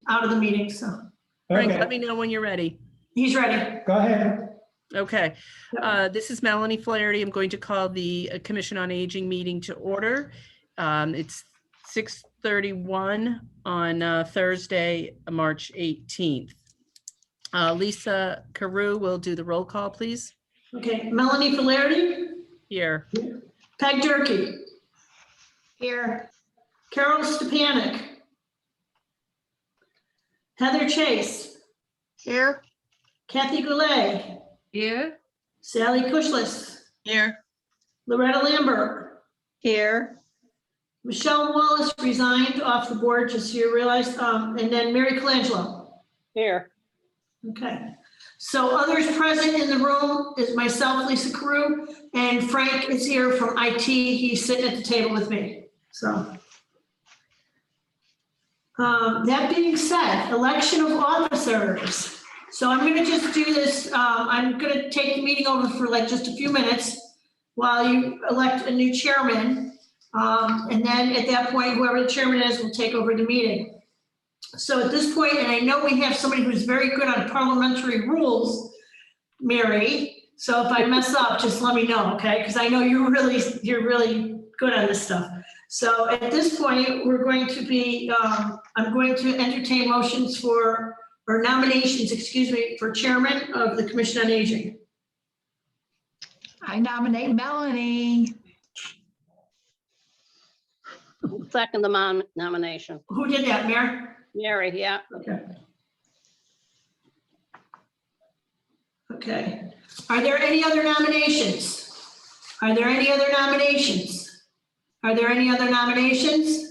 out of the meeting, so Frank, Okay, let me know when you're ready. he's ready. go ahead. Okay, this is Melanie Flaherty. I'm going to call the Commission on Aging meeting to order. It's 6:31 on Thursday, March 18th. Lisa Carew will do the roll call, please. Okay, Melanie Flaherty, Here. Peg Durkee, Here. Carol Stepanek, Heather Chase, Here. Kathy Goulet, Here. Sally Kushlis, Here. Loretta Lambert, Here. Michelle Wallace resigned off the board, just so you realize, and then Mary Colangelo. Here. Okay, so others present in the room is myself, Lisa Carew, and Frank is here from IT. He's sitting at the table with me, so. That being said, election of officers. So I'm gonna just do this, I'm gonna take the meeting over for like just a few minutes while you elect a new chairman. And then at that point, whoever the chairman is will take over the meeting. So at this point, and I know we have somebody who's very good on parliamentary rules, Mary. So if I mess up, just let me know, okay? Because I know you're really good on this stuff. So at this point, we're going to be, I'm going to entertain motions or nominations, excuse me, for chairman of the Commission on Aging. I nominate Melanie. Second the nomination. Who did that, Mayor? Mary, yeah. Okay. Okay. Are there any other nominations? Are there any other nominations? Are there any other nominations?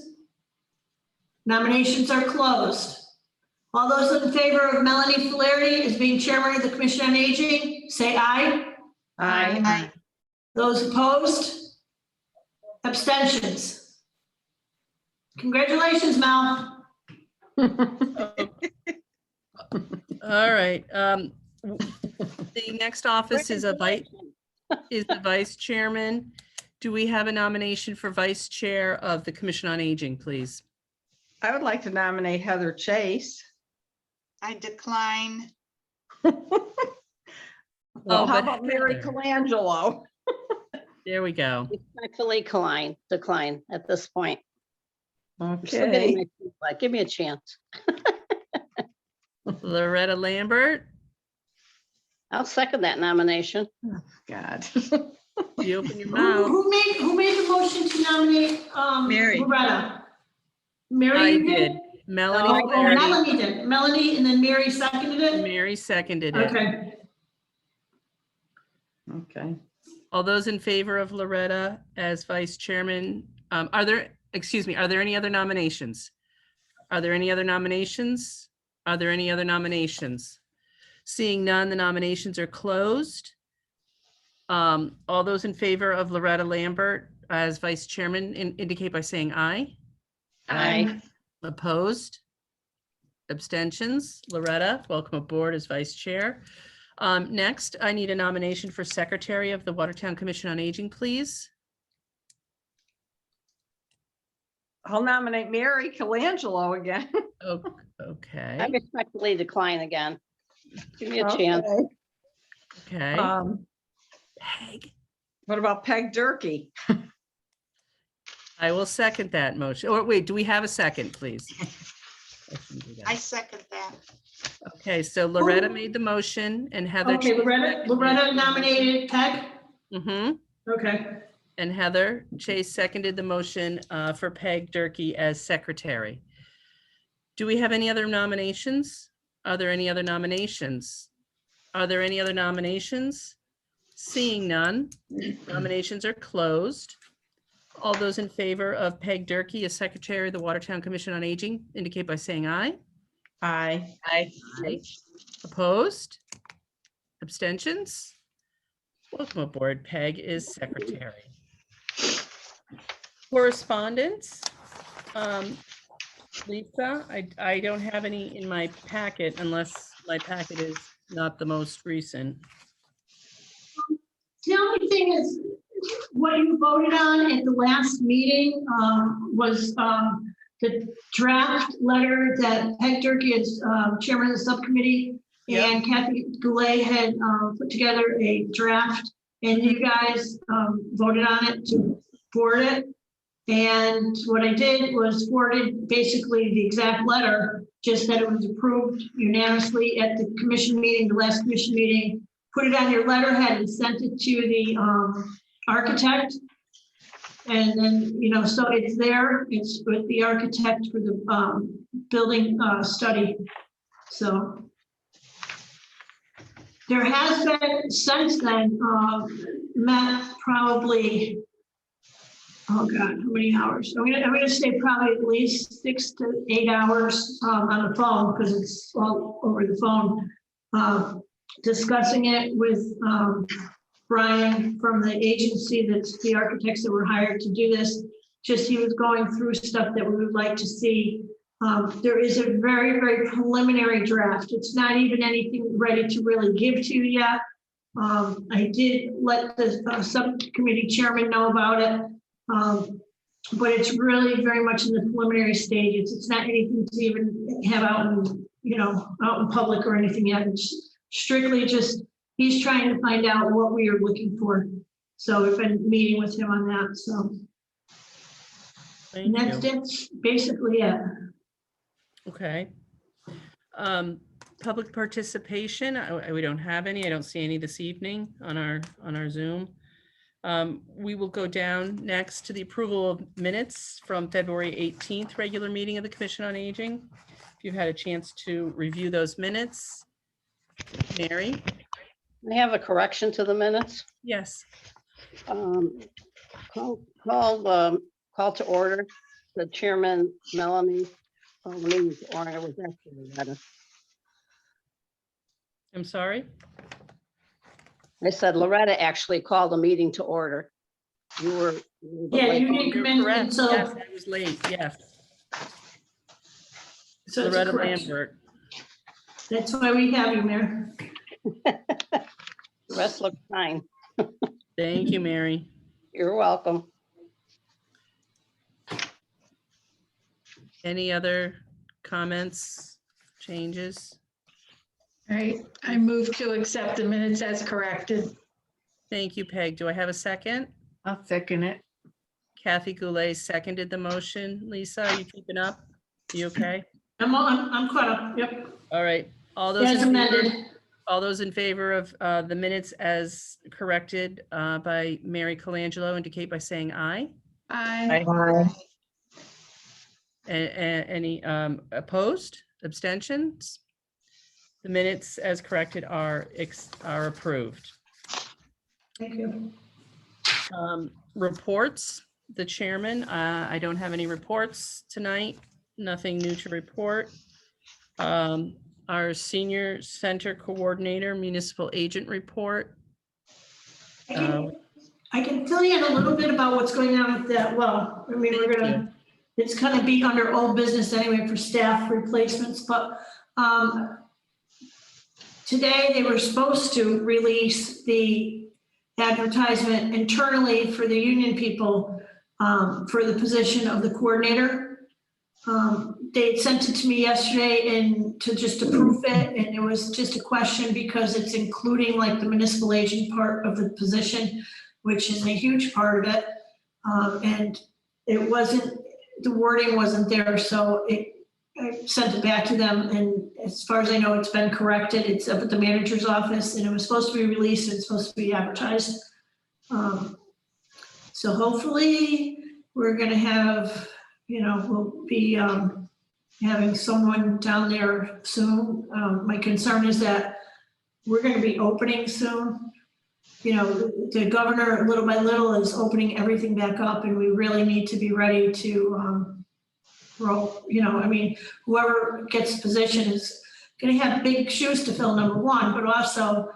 Nominations are closed. All those in favor of Melanie Flaherty as being chairman of the Commission on Aging, say aye. Aye. Those opposed? Abstentions? Congratulations, Mel. All right. The next office is the vice chairman. Do we have a nomination for vice chair of the Commission on Aging, please? I would like to nominate Heather Chase. I decline. Well, how but about Mary Heather. Colangelo? There we go. Respectfully decline at this point. I'm still getting Okay, my feet wet. Give me a chance. Loretta Lambert, I'll second that nomination. God. you open your mouth. Who made the motion to nominate Mary. Loretta? Mary? I you did. Melanie Oh, Flaherty. Melanie did. Melanie and then Mary seconded it? Mary seconded it. Okay. Okay, All those in favor of Loretta as vice chairman, are there any other nominations? Are there any other nominations? Are there any other nominations? Seeing none, the nominations are closed. All those in favor of Loretta Lambert as vice chairman indicate by saying aye. Aye. Opposed? Abstentions? Loretta, welcome aboard as vice chair. Next, I need a nomination for secretary of the Watertown Commission on Aging, please. I'll nominate Mary Colangelo again. Oh, I okay, respectfully decline again. Give me a chance. Okay. okay. Peg, What about Peg Durkee? I will second that motion. Or wait, do we have a second, please? I second that. Okay, so Loretta made the motion and Heather. Okay, Loretta nominated Peg? Mhm. Okay. And Heather Chase seconded the motion for Peg Durkee as secretary. Do we have any other nominations? Are there any other nominations? Are there any other nominations? Seeing none, nominations are closed. All those in favor of Peg Durkee as secretary of the Watertown Commission on Aging indicate by saying aye. Aye. Aye. Opposed? Abstentions? Welcome aboard. Peg is secretary. Correspondence. Lisa, I don't have any in my packet unless my packet is not the most recent. The only thing is, what you voted on at the last meeting was the draft letter that Peg Durkee is chairman of the subcommittee Yep. and Kathy Goulet had put together a draft, and you guys voted on it to forward it. And what I did was forwarded basically the exact letter, just that it was approved unanimously at the commission meeting, the last commission meeting. Put it on your letterhead and sent it to the architect. And then, you know, so it's there, it's with the architect for the building study. So there has been since then, Matt, probably, oh God, how many hours? I'm gonna say probably at least 6 to 8 hours on the phone, because it's all over the phone, discussing it with Brian from the agency, that's the architects that were hired to do this. Just he was going through stuff that we would like to see. There is a very, very preliminary draft. It's not even anything ready to really give to you yet. I did let the subcommittee chairman know about it. But it's really very much in the preliminary stages. It's not anything to even have out in, you know, out in public or anything yet. It's strictly just, he's trying to find out what we are looking for. So we've been meeting with him on that, so. And Thank that's you. it, basically it. Okay. Public participation, we don't have any. I don't see any this evening on our Zoom. We will go down next to the approval of minutes from February 18th, regular meeting of the Commission on Aging. If you've had a chance to review those minutes. Mary? I have a correction to the minutes. Yes. Call to order. The chairman, Melanie, called the meeting to order. It was actually Loretta. I'm sorry? I said Loretta actually called the meeting to order. You were. Yeah, late. you didn't come in Correct. until, Yes, I was late. Yes. so it's a Loretta correction. Lambert. That's why we have you, Mayor. The rest looks fine. Thank you, Mary. You're welcome. Any other comments, changes? All right, I move to accept the minutes as corrected. Thank you, Peg. Do I have a second? I'll second it. Kathy Goulet seconded the motion. Lisa, are you keeping up? You okay? I'm caught up, yep. All right. All those As in favor, amended. all those in favor of the minutes as corrected by Mary Colangelo indicate by saying aye. Aye. Any opposed, abstentions? The minutes as corrected are approved. Thank you. Reports, the chairman, I don't have any reports tonight, nothing new to report. Our senior center coordinator, municipal agent report. I can fill you in a little bit about what's going on with that. Well, I mean, it's gonna be under old business anyway for staff replacements, but today they were supposed to release the advertisement internally for the union people for the position of the coordinator. They had sent it to me yesterday and to just approve it, and it was just a question because it's including like the municipal agent part of the position, which is a huge part of it. And it wasn't, the wording wasn't there, so I sent it back to them, and as far as I know, it's been corrected. It's up at the manager's office, and it was supposed to be released, and it's supposed to be advertised. So hopefully we're gonna have, you know, we'll be having someone down there soon. My concern is that we're gonna be opening soon. You know, the governor, little by little, is opening everything back up, and we really need to be ready to roll. You know, I mean, whoever gets the position is gonna have big shoes to fill, number one, but also,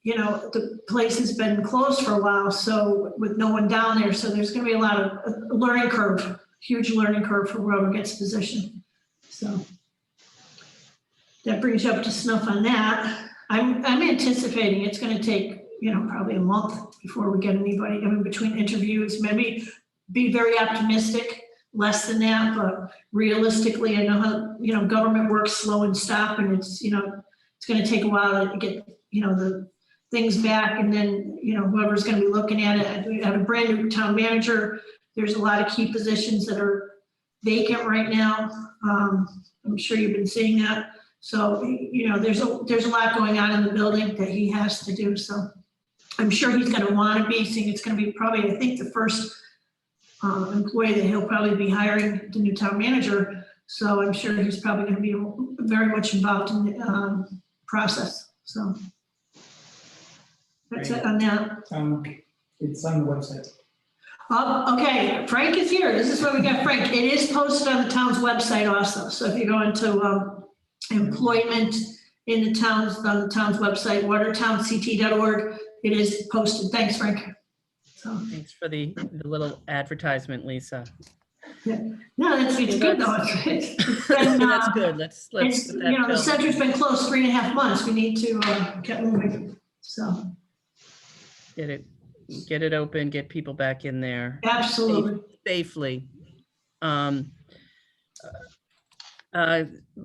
you know, the place has been closed for a while, so with no one down there, so there's gonna be a lot of learning curve, huge learning curve for whoever gets the position. So that brings you up to snuff on that. I'm anticipating it's gonna take, you know, probably a month before we get anybody. I mean, between interviews, maybe be very optimistic. less than that, but realistically, I know how, government works slow and stop, and it's, it's gonna take a while to get, the things back, and then, whoever's gonna be looking at it. We have a brand new town manager. There's a lot of key positions that are vacant right now. I'm sure you've been seeing that. So, there's a lot going on in the building that he has to do, so I'm sure he's gonna wanna be, seeing it's gonna be probably, I think, the first employee that he'll probably be hiring, the new town manager. So I'm sure he's probably gonna be very much involved in the process, so. That's it on that. It's on the website. Okay, Frank is here. This is where we got Frank. It is posted on the town's website also. So if you go into employment in the town's, on the town's website, watertownct.org, it is posted. Thanks, Frank. So, Thanks for the little advertisement, Lisa. no, it's good though. It's been, That's good. Let's it's, put that the film. center's been closed 3.5 months. We need to get moving. So Get it open, get people back in there absolutely. safely.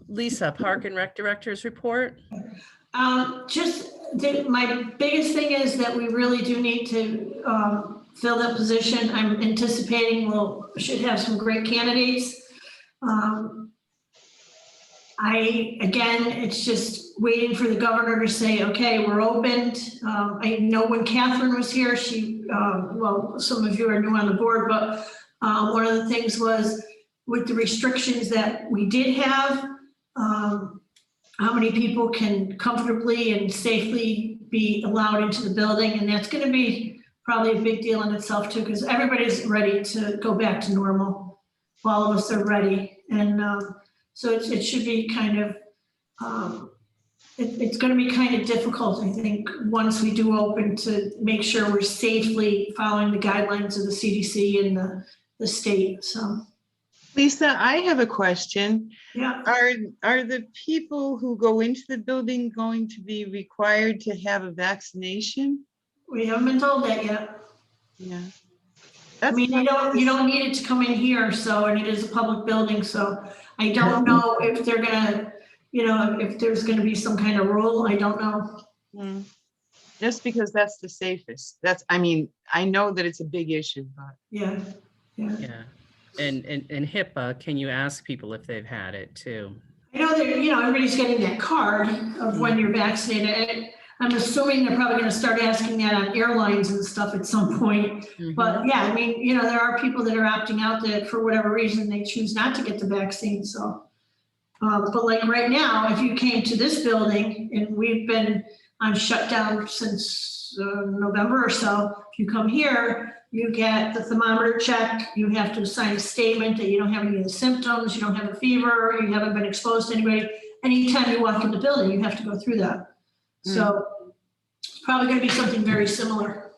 Lisa, Park and Rec Director's report. My biggest thing is that we really do need to fill that position. I'm anticipating should have some great candidates. It's just waiting for the governor to say, okay, we're opened. I know when Catherine was here, some of you are new on the board, but one of the things was with the restrictions that we did have, how many people can comfortably and safely be allowed into the building. And that's going to be probably a big deal in itself too, because everybody's ready to go back to normal. All of us are ready. And so it should be kind of, it's going to be kind of difficult, I think, once we do open, to make sure we're safely following the guidelines of the CDC and the state, so. Lisa, I have a question. Yeah, Are the people who go into the building going to be required to have a vaccination? we haven't been told that yet. Yeah. I mean, you don't need it to come in here, so, and it is a public building, so I don't know if they're gonna, if there's gonna be some kind of rule, I don't know. Just because that's the safest. I know that it's a big issue, but. Yeah. Yeah. And HIPAA, can you ask people if they've had it too? I know that, everybody's getting that card of when you're vaccinated. I'm assuming they're probably gonna start asking that on airlines and stuff at some point. But yeah, I mean, there are people that are opting out that for whatever reason, they choose not to get the vaccine, so. But like right now, if you came to this building, and we've been on shutdown since November or so, if you come here, you get the thermometer check, you have to sign a statement that you don't have any of the symptoms, you don't have a fever, you haven't been exposed to anybody. Anytime you walk in the building, you have to go through that. So it's probably gonna be something very similar.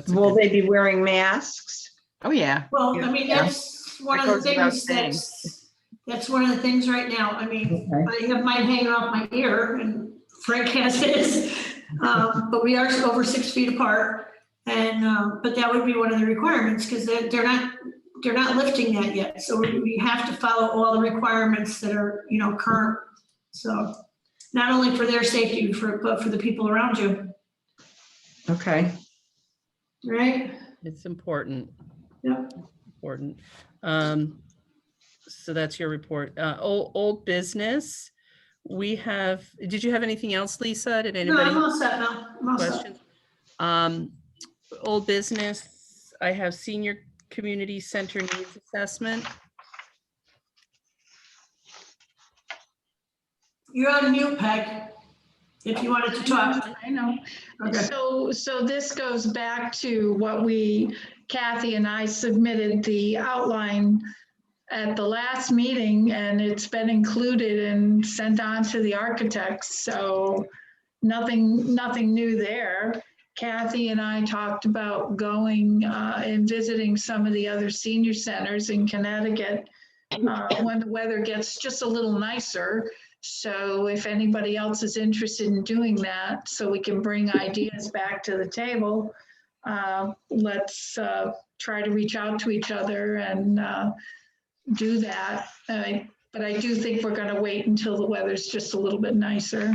Will they be wearing masks? Oh, yeah. Well, I mean, that's one of the That goes without things that's one of the things right now. I mean, I have mine hanging off my ear and Frank has his, but we are over 6 feet apart. And, but that would be one of the requirements, because they're not lifting that yet. So we have to follow all the requirements that are, current. So not only for their safety, but for the people around you. Okay. Right? It's important. Yeah. Important. So that's your report. Old business. Did you have anything else, Lisa? Did No, anybody? I'm all set now. I'm all set. Questions? Old business, I have senior community center needs assessment. You're on mute, Peg, if you wanted to talk. I know. Okay. So this goes back to what Kathy and I submitted the outline at the last meeting, and it's been included and sent on to the architects. So nothing new there. Kathy and I talked about going and visiting some of the other senior centers in Connecticut when the weather gets just a little nicer. So if anybody else is interested in doing that, so we can bring ideas back to the table, let's try to reach out to each other and do that. But I do think we're going to wait until the weather's just a little bit nicer.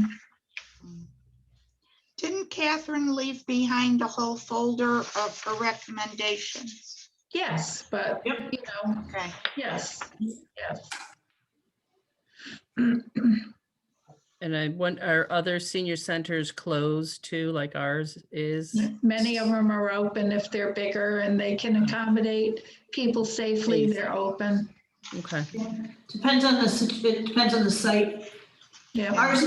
Didn't Catherine leave behind a whole folder of her recommendations? Yes, but, Yep. you know, Okay. yes, yes. And I want, are other senior centers closed too, like ours is? Many of them are open if they're bigger and they can accommodate people safely, Safe. they're open. Okay, Depends on it depends on the site. Yeah. Ours,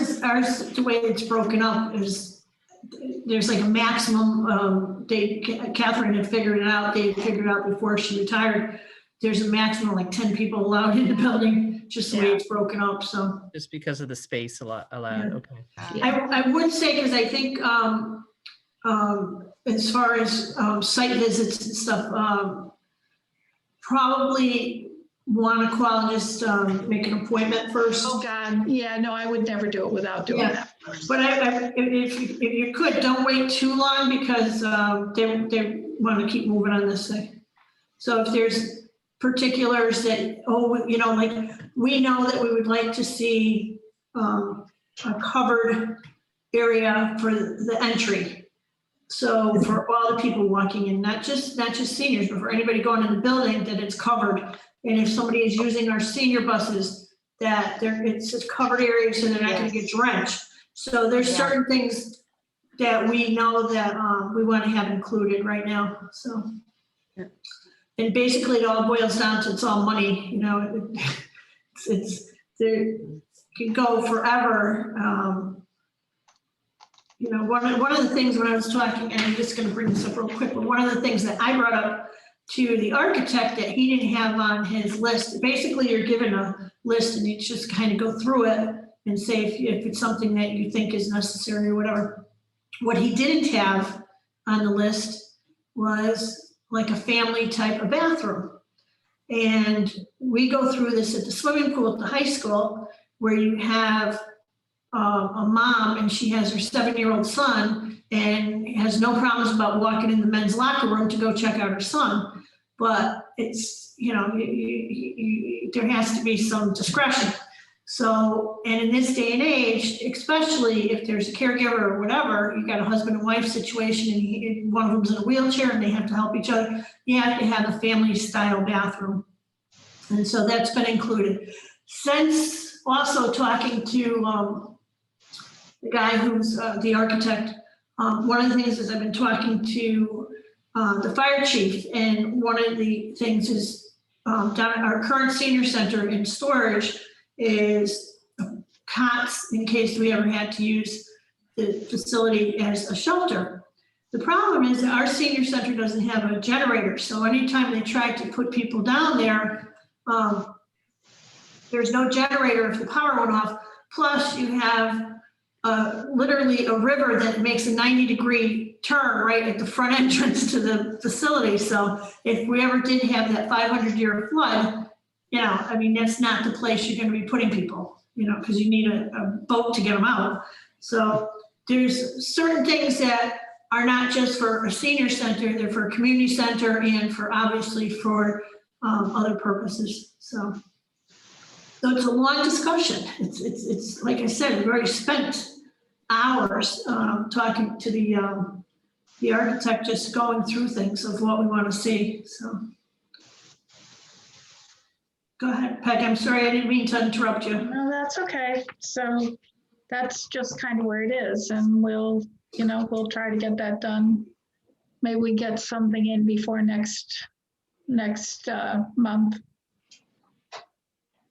the way it's broken up is, there's like a maximum, Catherine had figured it out, they had figured it out before she retired. There's a maximum like 10 people allowed in the building, just the way Yeah. it's broken up, so. just because of the space allowed, okay. Yeah. I would say, because I think, as far as, site visits and stuff, probably want to call and just, make an appointment first. Oh, God. Yeah, no, I would never do it without doing Yeah. that. But if you could, don't wait too long, because, they want to keep moving on this thing. So if there's particulars that, like, we know that we would like to see, a covered area for the entry. So for all the people walking in, not just seniors, but for anybody going in the building, that it's covered. And if somebody is using our senior buses, that it's a covered area, so they're not gonna get drenched. So there's Yeah. certain things that we know that, we wanna have included right now, so. Yeah. And basically it all boils down to, it's all money, there can go forever. One of the things when I was talking, and I'm just gonna bring this up real quick, but one of the things that I brought up to the architect that he didn't have on his list, basically you're given a list and you just kind of go through it and say if it's something that you think is necessary or whatever. What he didn't have on the list was like a family type of bathroom. And we go through this at the swimming pool at the high school, where you have a mom and she has her 7-year-old son and has no problems about walking in the men's locker room to go check out her son. But it's, there has to be some discretion. So, and in this day and age, especially if there's a caregiver or whatever, you've got a husband and wife situation and one of them's in a wheelchair and they have to help each other, you have to have a family style bathroom. And so that's been included. Since also talking to the guy who's the architect, one of the things is I've been talking to the fire chief, and one of the things is down at our current senior center in storage is cots in case we ever had to use the facility as a shelter. The problem is that our senior center doesn't have a generator, so anytime they try to put people down there, there's no generator if the power went off. Plus you have literally a river that makes a 90-degree turn right at the front entrance to the facility. So if we ever did have that 500-year flood, that's not the place you're going to be putting people, because you need a boat to get them out. So there's certain things that are not just for a senior center, they're for a community center and obviously for other purposes. So it's a long discussion. It's like I said, we've already spent hours talking to the architect, just going through things of what we want to see. So go ahead, Peg. I'm sorry, I didn't mean to interrupt you. No, that's okay. So that's just kind of where it is, and we'll try to get that done. Maybe we get something in before next month.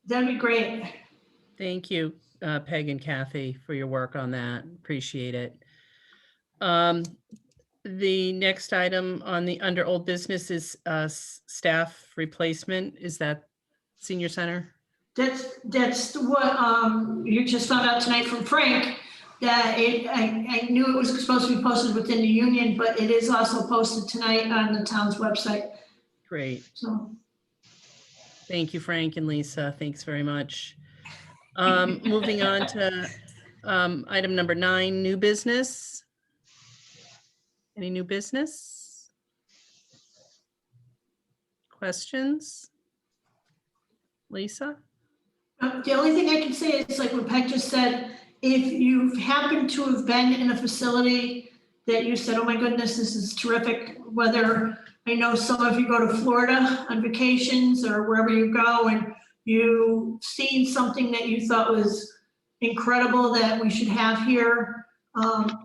That'd be great. Thank you, Peg and Kathy, for your work on that. Appreciate it. The next item on the under old business is staff replacement. Is that senior center? That's what you just found out tonight from Frank, that I knew it was supposed to be posted within the union, but it is also posted tonight on the town's website. Great. So Thank you, Frank and Lisa. Thanks very much. Moving on to item number 9, new business. Any new business? questions? Lisa? The only thing I can say is like what Peg just said, if you happen to have been in a facility that you said, oh my goodness, this is terrific, whether, I know some of you go to Florida on vacations or wherever you go and you seen something that you thought was incredible that we should have here.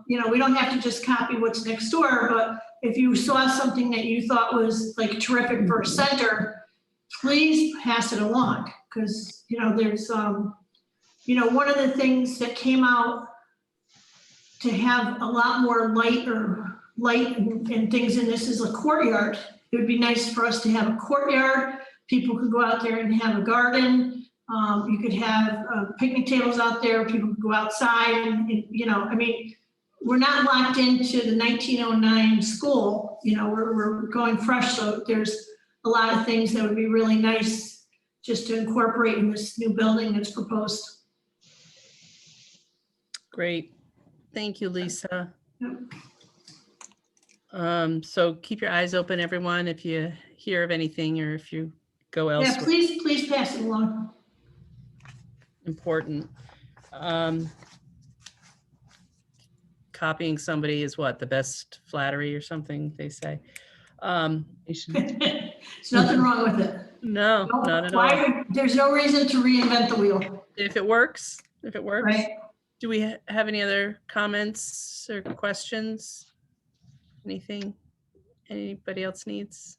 You know, we don't have to just copy what's next door, but if you saw something that you thought was like terrific for a center, please pass it along. Because, you know, there's, you know, one of the things that came out to have a lot more light and things in this is a courtyard. It would be nice for us to have a courtyard. People could go out there and have a garden. You could have picnic tables out there. People could go outside and, you know, I mean, we're not locked into the 1909 school. You know, we're going fresh. So there's a lot of things that would be really nice just to incorporate in this new building that's proposed. Great. Thank you, Lisa. Yep. So keep your eyes open, everyone, if you hear of anything or if you go Yeah, elsewhere. please pass it along. Important. Copying somebody is what, the best flattery or something, they say. There's nothing wrong with it. No, not at all. Why, there's no reason to reinvent the wheel, If it works, right? Do we have any other comments or questions? Anything anybody else needs?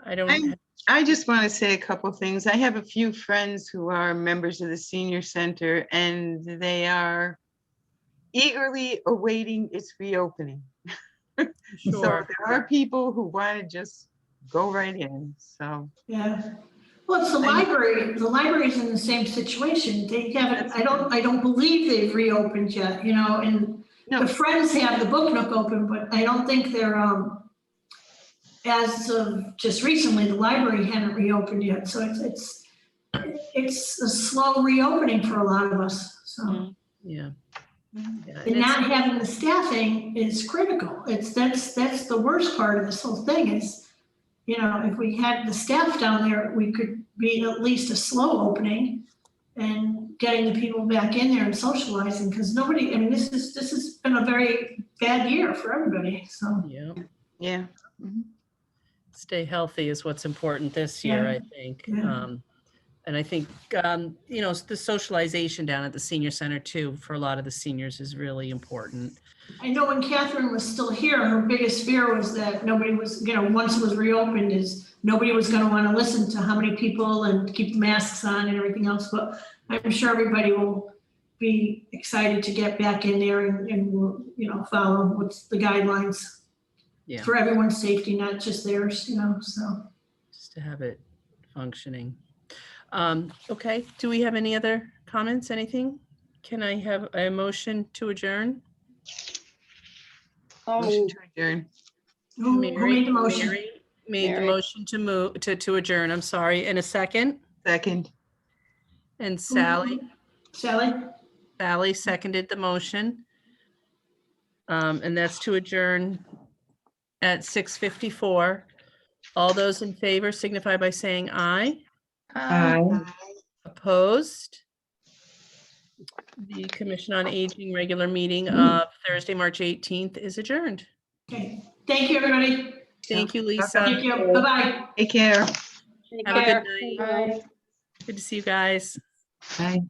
I don't. I just want to say a couple things. I have a few friends who are members of the senior center and they are eagerly awaiting its reopening. So Sure. there are people who want to just go right in, so. Yeah. Well, it's the library. The library's in the same situation. They haven't, I don't believe they've reopened yet, you know, and No. the Friends have the book nook open, but I don't think they're, as of just recently, the library hadn't reopened yet. So it's a slow reopening for a lot of us, so. Yeah. Yeah, And not having the staffing is critical. That's the worst part of this whole thing is, you know, if we had the staff down there, we could be at least a slow opening and getting the people back in there and socializing, because nobody, I mean, this has been a very bad year for everybody, so. Yeah. Yeah. Stay healthy is what's important this year, Yeah. I think. Yeah. And I think, you know, the socialization down at the senior center too, for a lot of the seniors is really important. I know when Catherine was still here, her biggest fear was that nobody was, you know, once it was reopened, is nobody was going to want to listen to how many people and keep the masks on and everything else. But I'm sure everybody will be excited to get back in there and will, you know, follow what's the guidelines. Yeah. For everyone's safety, not just theirs, you know, so. Just to have it functioning. Okay, do we have any other comments, anything? Can I have a motion to adjourn? Motion to adjourn. Who made the motion? Mary made the Mary. motion to move, to adjourn, I'm sorry, in a second. Second. And Sally Sally? seconded the motion. And that's to adjourn at 6:54. All those in favor signify by saying aye. Opposed? The Commission on Aging regular meeting of Thursday, March 18th is adjourned. Okay, thank you, everybody. Thank you, Lisa. Thank you, bye-bye. Take care. Take Have a care. good night. Good to see you guys. Bye.